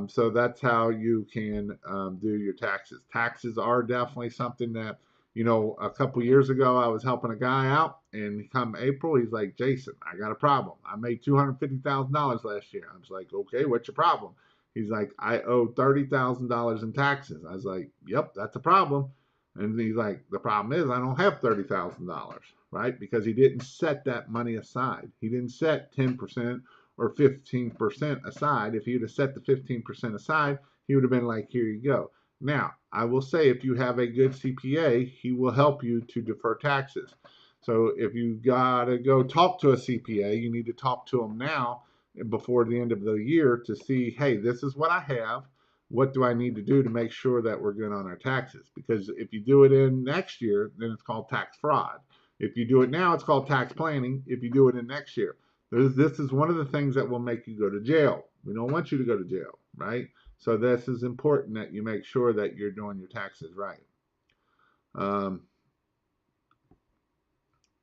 So that's how you can do your taxes. Taxes are definitely something that, a couple years ago, I was helping a guy out, and come April, he's like, Jason, I got a problem. I made $250,000 last year. I was like, okay, what's your problem? He's like, I owe $30,000 in taxes. I was like, yep, that's a problem. And he's like, the problem is I don't have $30,000, right? Because he didn't set that money aside. He didn't set 10% or 15% aside. If he'd have set the 15% aside, he would have been like, here you go. Now, I will say if you have a good CPA, he will help you to defer taxes. So if you got to go talk to a CPA, you need to talk to him now before the end of the year to see, hey, this is what I have. What do I need to do to make sure that we're good on our taxes? Because if you do it in next year, then it's called tax fraud. If you do it now, it's called tax planning. If you do it in next year, this is one of the things that will make you go to jail. We don't want you to go to jail, right? So this is important that you make sure that you're doing your taxes right.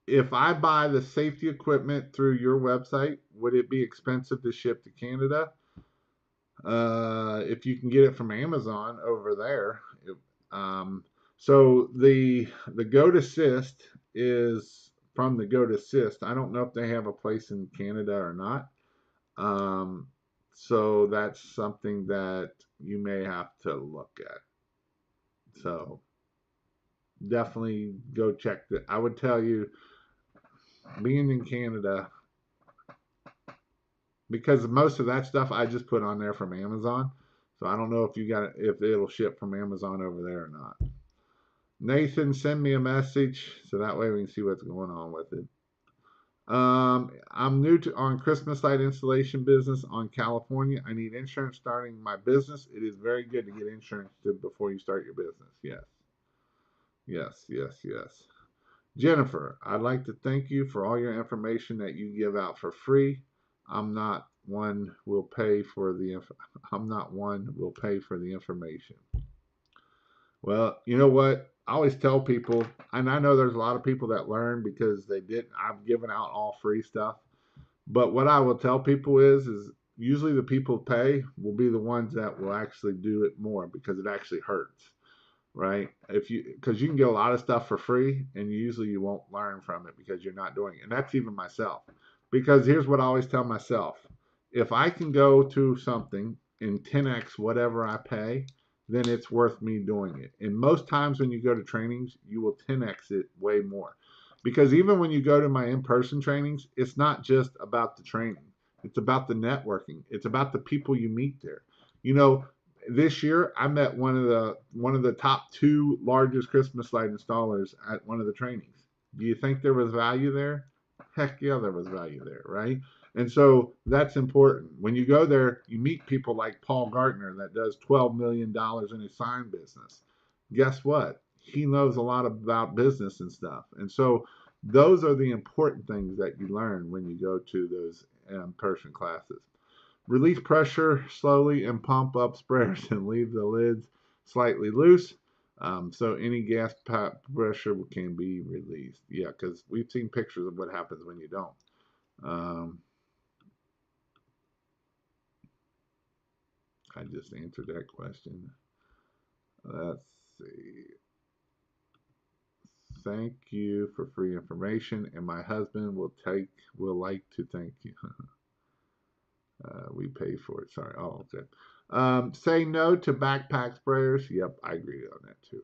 If I buy the safety equipment through your website, would it be expensive to ship to Canada? If you can get it from Amazon over there. So the Goat Assist is from the Goat Assist. I don't know if they have a place in Canada or not. So that's something that you may have to look at. So definitely go check that. I would tell you, being in Canada, because most of that stuff I just put on there from Amazon. So I don't know if it'll ship from Amazon over there or not. Nathan, send me a message so that way we can see what's going on with it. I'm new on Christmas light installation business on California. I need insurance starting my business. It is very good to get insurance before you start your business. Yes. Yes, yes, yes. Jennifer, I'd like to thank you for all your information that you give out for free. I'm not one will pay for the information. Well, you know what? I always tell people, and I know there's a lot of people that learn because they didn't. I've given out all free stuff, But what I will tell people is usually the people who pay will be the ones that will actually do it more because it actually hurts, right? If you because you can get a lot of stuff for free and usually you won't learn from it because you're not doing it. And that's even myself. Because here's what I always tell myself. If I can go to something in 10x whatever I pay, then it's worth me doing it. And most times when you go to trainings, you will 10x it way more. Because even when you go to my in-person trainings, it's not just about the training. It's about the networking. It's about the people you meet there. You know, this year I met one of the top two largest Christmas light installers at one of the trainings. Do you think there was value there? Heck yeah, there was value there, right? And so that's important. When you go there, you meet people like Paul Gartner that does $12 million in his sign business. Guess what? He knows a lot about business and stuff. And so those are the important things that you learn when you go to those in-person classes. Release pressure slowly and pump up sprayers and leave the lids slightly loose. So any gas pressure can be released. Yeah, because we've seen pictures of what happens when you don't. Um, I just answered that question. Let's see. Thank you for free information, and my husband will like to thank you. We pay for it. Sorry. Oh, okay. Say no to backpack sprayers. Yep, I agree on that too.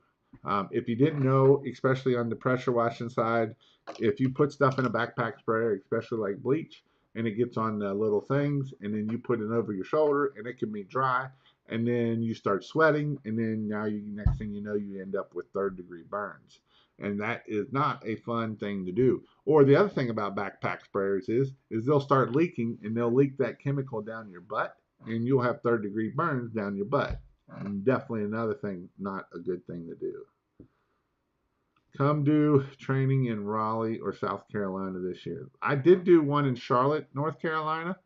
If you didn't know, especially on the pressure washing side, if you put stuff in a backpack sprayer, especially like bleach, and it gets on the little things, and then you put it over your shoulder, and it can be dry, and then you start sweating, and then now next thing you know, you end up with third-degree burns, and that is not a fun thing to do. Or the other thing about backpack sprayers is they'll start leaking, and they'll leak that chemical down your butt, and you'll have third-degree burns down your butt. And definitely another thing, not a good thing to do. Come do training in Raleigh or South Carolina this year. I did do one in Charlotte, North Carolina.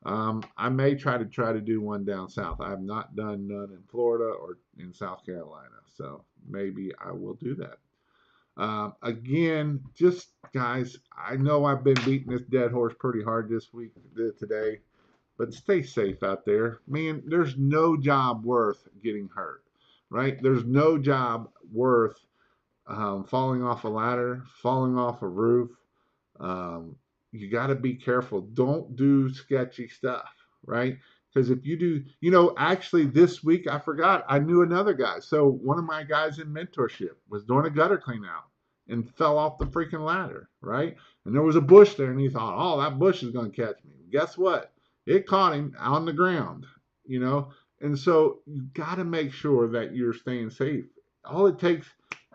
I may try to do one down south. I have not done none in Florida or in South Carolina, so maybe I will do that. Again, just guys, I know I've been beating this dead horse pretty hard this week today, but stay safe out there. Man, there's no job worth getting hurt, right? There's no job worth falling off a ladder, falling off a roof. Um, you got to be careful. Don't do sketchy stuff, right? Because if you do, actually this week I forgot I knew another guy. So one of my guys in mentorship was doing a gutter clean out and fell off the freaking ladder, right? And there was a bush there, and he thought, oh, that bush is going to catch me. Guess what? It caught him on the ground, you know. And so you got to make sure that you're staying safe. All it takes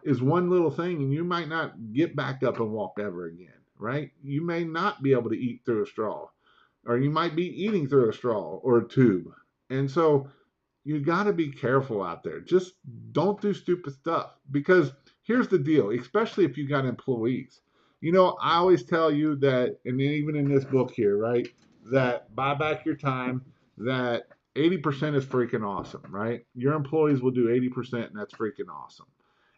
is one little thing, and you might not get back up and walk ever again, right? You may not be able to eat through a straw, or you might be eating through a straw or a tube. And so you got to be careful out there. Just don't do stupid stuff, because here's the deal, especially if you got employees. I always tell you that, and even in this book here, right, that buy back your time, that 80% is freaking awesome, right? Your employees will do 80%, and that's freaking awesome.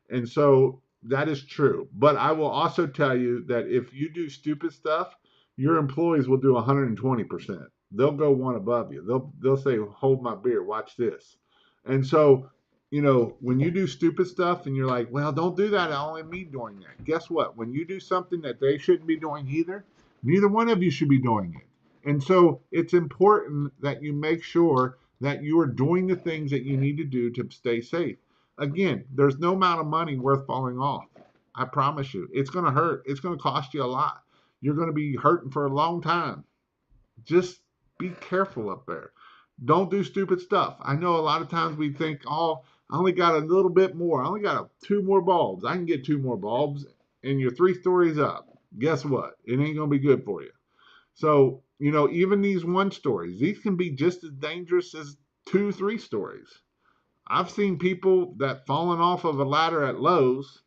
And so that is true. But I will also tell you that if you do stupid stuff, your employees will do 120%. They'll go one above you. They'll say, "Hold my beer, watch this." And so, when you do stupid stuff and you're like, "Well, don't do that. Only me doing that." Guess what? When you do something that they shouldn't be doing either, neither one of you should be doing it. And so it's important that you make sure that you are doing the things that you need to do to stay safe. Again, there's no amount of money worth falling off. I promise you. It's going to hurt. It's going to cost you a lot. You're going to be hurting for a long time. Just be careful up there. Don't do stupid stuff. I know a lot of times we think, oh, I only got a little bit more. I only got two more bulbs. I can get two more bulbs, and you're 3 stories up. Guess what? It ain't going to be good for you. So, even these 1 stories, these can be just as dangerous as 2, 3 stories. I've seen people that fallen off of a ladder at Lowe's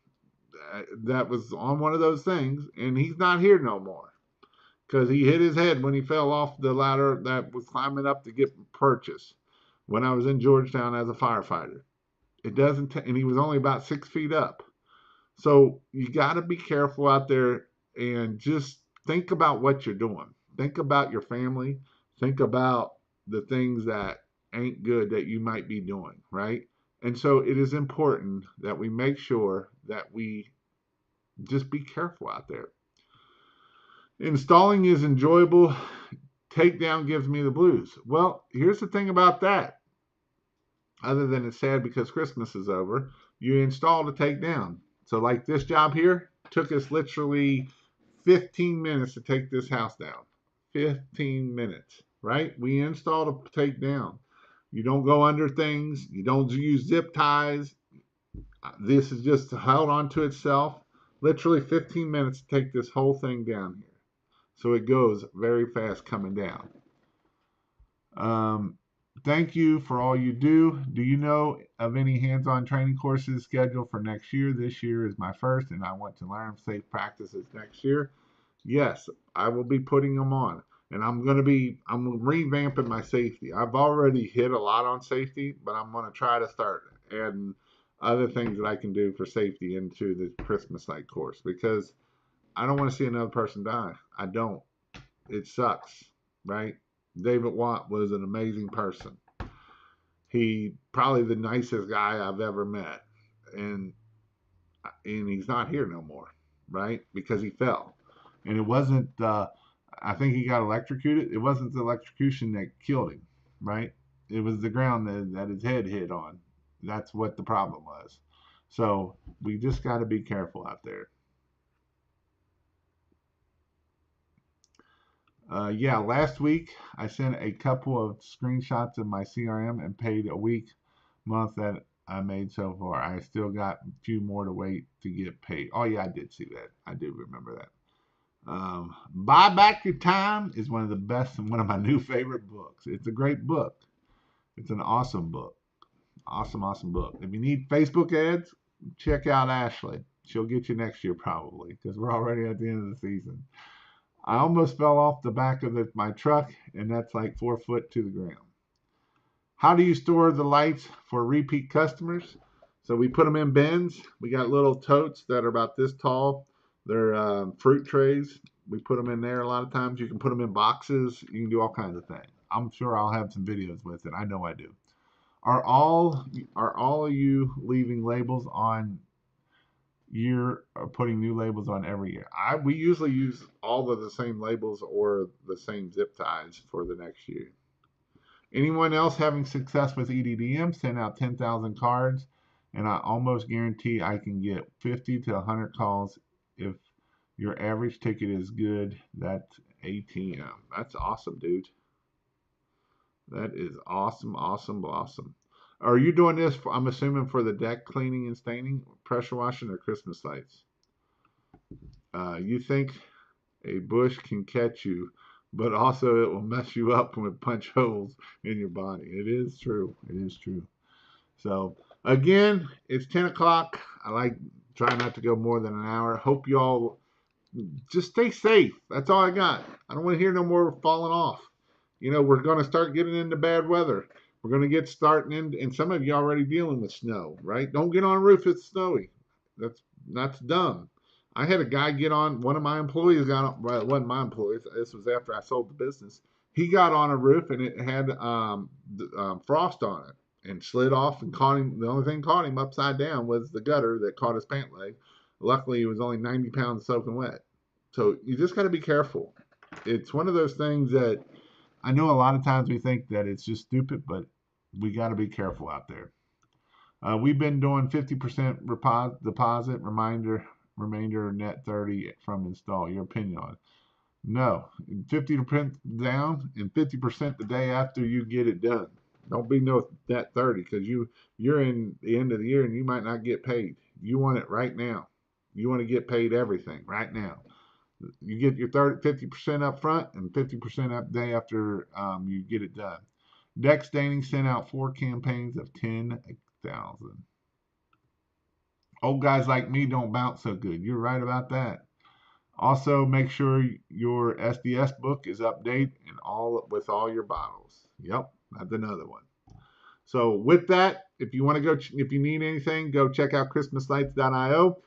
that was on one of those things, and he's not here no more because he hit his head when he fell off the ladder that was climbing up to get purchased when I was in Georgetown as a firefighter. It doesn't, and he was only about 6 feet up. So you got to be careful out there and just think about what you're doing. Think about your family. Think about the things that ain't good that you might be doing, right? And so it is important that we make sure that we just be careful out there. Installing is enjoyable. Takedown gives me the blues. Well, here's the thing about that. Other than it's sad because Christmas is over, you install the takedown. So like this job here took us literally 15 minutes to take this house down. 15 minutes, right? We installed a takedown. You don't go under things. You don't use zip ties. This is just held onto itself. Literally 15 minutes to take this whole thing down here. So it goes very fast coming down. Thank you for all you do. Do you know of any hands-on training courses scheduled for next year? This year is my first, and I want to learn safe practices next year. Yes, I will be putting them on. And I'm revamping my safety. I've already hit a lot on safety, but I'm going to try to start adding other things that I can do for safety into the Christmas light course because I don't want to see another person die. I don't. It sucks, right? David Watt was an amazing person. He probably the nicest guy I've ever met. And he's not here no more, right? Because he fell. And it wasn't I think he got electrocuted. It wasn't the electrocution that killed him, right? It was the ground that his head hit on. That's what the problem was. So we just got to be careful out there. Yeah, last week I sent a couple of screenshots of my CRM and paid a month that I made so far. I still got a few more to wait to get paid. Oh yeah, I did see that. I do remember that. Buy Back Your Time is one of the best and one of my new favorite books. It's a great book. It's an awesome book. Awesome, awesome book. If you need Facebook ads, check out Ashley. She'll get you next year probably because we're already at the end of the season. I almost fell off the back of my truck, and that's like 4 foot to the ground. How do you store the lights for repeat customers? So we put them in bins. We got little totes that are about this tall. They're fruit trays. We put them in there a lot of times. You can put them in boxes. You can do all kinds of things. I'm sure I'll have some videos with it. I know I do. Are all of you leaving labels on year or putting new labels on every year? We usually use all of the same labels or the same zip ties for the next year. Anyone else having success with EDDM? Send out 10,000 cards, and I almost guarantee I can get 50 to 100 calls if your average ticket is good. That's ATM. That's awesome, dude. That is awesome, awesome, awesome. Are you doing this, I'm assuming, for the deck cleaning and staining, pressure washing, or Christmas lights? You think a bush can catch you, but also it will mess you up with punch holes in your body. It is true. It is true. So, again, it's 10 o'clock. I try not to go more than an hour. Hope you all just stay safe. That's all I got. I don't want to hear no more falling off. We're going to start getting into bad weather. We're going to get starting in, and some of you already dealing with snow, right? Don't get on a roof. It's snowy. That's dumb. I had a guy get on, one of my employees got on, well, it wasn't my employees. This was after I sold the business. He got on a roof and it had frost on it and slid off and caught him. The only thing caught him upside down was the gutter that caught his pant leg. Luckily, he was only 90 pounds soaking wet. So you just got to be careful. It's one of those things that I know a lot of times we think that it's just stupid, but we got to be careful out there. We've been doing 50% deposit, remainder net 30 from install. Your opinion on it? No, 50% down and 50% the day after you get it done. Don't be no net 30 because you're in the end of the year and you might not get paid. You want it right now. You want to get paid everything right now. You get your 50% up front and 50% up day after you get it done. Deck Staining sent out 4 campaigns of 10,000. Old guys like me don't bounce so good. You're right about that. Also, make sure your SDS book is updated and with all your bottles. Yep, that's another one. So with that, if you want to go, if you need anything, go check out ChristmasLights.io.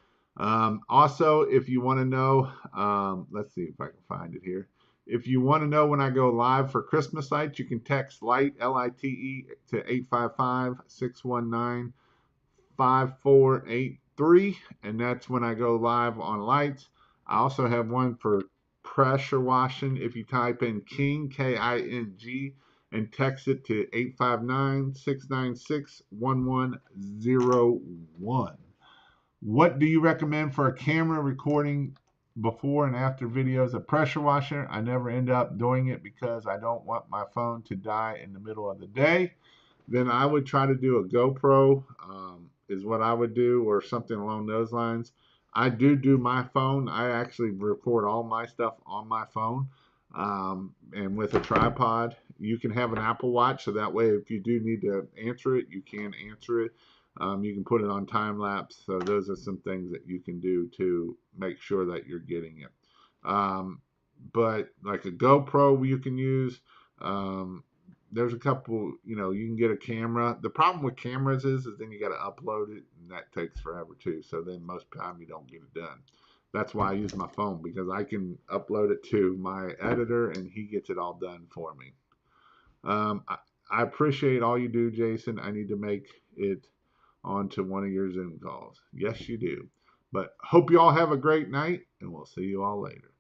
Also, if you want to know, let's see if I can find it here. If you want to know when I go live for Christmas lights, you can text LIGHT, LITE, to 855-619-5483, and that's when I go live on lights. I also have one for pressure washing. If you type in King, King, and text it to 859-696-1101. What do you recommend for a camera recording before and after videos? A pressure washer. I never end up doing it because I don't want my phone to die in the middle of the day. Then I would try to do a GoPro, is what I would do, or something along those lines. I do my phone. I actually record all my stuff on my phone, and with a tripod. You can have an Apple Watch, so that way if you do need to answer it, you can answer it. You can put it on time lapse. So those are some things that you can do to make sure that you're getting it. But like a GoPro you can use. There's a couple, you can get a camera. The problem with cameras is then you got to upload it, and that takes forever too. So then most time you don't get it done. That's why I use my phone, because I can upload it to my editor and he gets it all done for me. I appreciate all you do, Jason. I need to make it onto one of your Zoom calls. Yes, you do. But hope you all have a great night, and we'll see you all later.